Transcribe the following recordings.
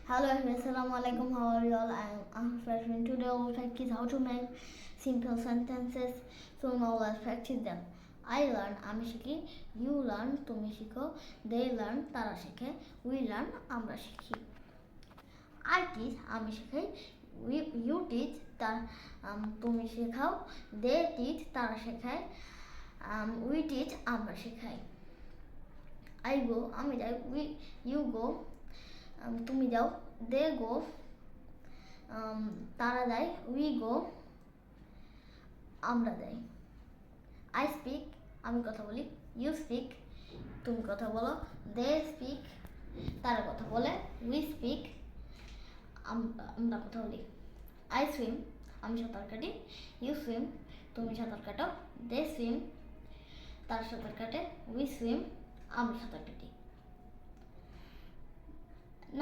Hello everyone, assalamu alaikum. How are you all? I am Ahmed. Today I will practice how to make simple sentences. So now let's practice them. I learn, আমি শিখি. You learn, তুমি শিখো. They learn, তারা শেখে. We learn, আমরা শিখি. I teach, আমি শেখাই. You teach, তুমি শেখাও. They teach, তারা শেখায়. We teach, আমরা শেখাই. I go, আমি যাই. You go, তুমি যাও. দে গো, তারা যায়. উই গো, আমরা যাই. আই স্পিক, আমি কথা বলি. ইউ স্পিক, তুমি কথা বলো. দে স্পিক, তারা কথা বলে. উই স্পিক, আমরা কথা বলি. আই সুইম, আমি সাঁতার কাটি. ইউ সুইম, তুমি সাঁতার কাটো. দে সুইম, তারা সাঁতার কাটে. উই সুইম, আমরা সাঁতার কাটি.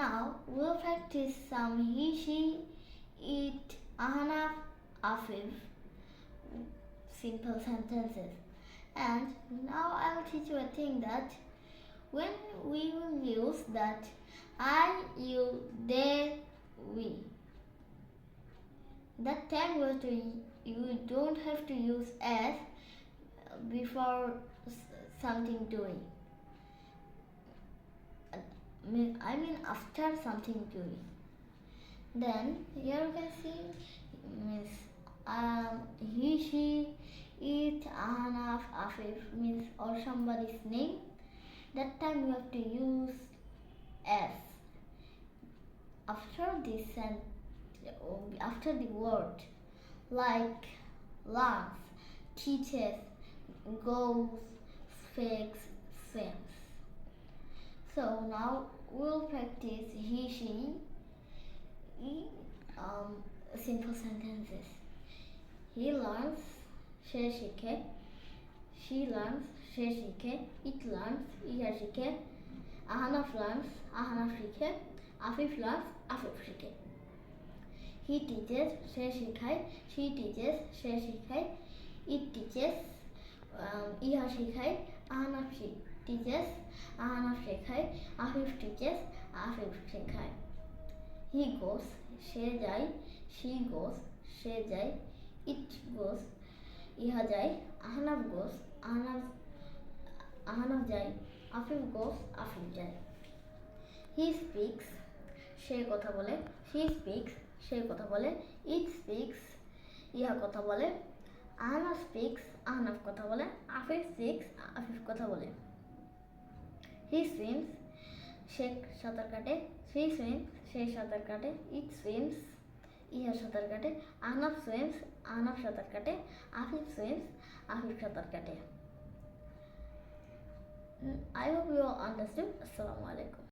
Now we'll practice some he, she, it, Ahnaf, Afif simple sentences. And now I'll teach you a thing that when we will use that I, you, they, we, that time you don't have to use as before something doing. I mean after something doing. Then here you can see means he, she, it, Ahnaf, Afif means or somebody's name. That time you have to use s after this and after the word, like learns, teaches, goes, speaks, swims. So now we'll practice he, she, simple sentences. He learns, সে শিখে. She learns, সে শিখে. It learns, ইহা শিখে. Ahnaf learns, Ahnaf শিখে. Afif learns, Afif শিখে. He teaches, সে শিখায়. She teaches, সে শিখায়. It teaches, ইহা শিখায়. Ahnaf teaches, আহনাফ শেখায়. Afif teaches, আফিফ শেখায়. He goes, সে যায়. She goes, সে যায়. It goes, ইহা যায়. Ahnaf goes, আহনাফ যায়. Afif goes, আফিফ যায়. He speaks, সে কথা বলে. She speaks, সে কথা বলে. It speaks, ইহা কথা বলে. Ahnaf speaks, আহনাফ কথা বলে. Afif speaks, আফিফ কথা বলে. He swims, সে সাঁতার কাটে. She swims, সে সাঁতার কাটে. It swims, ইহা সাঁতার কাটে. Ahnaf swims, আহনাফ সাঁতার কাটে. Afif swims, আফিফ সাঁতার কাটে. I hope you all understood. Assalamu alaikum.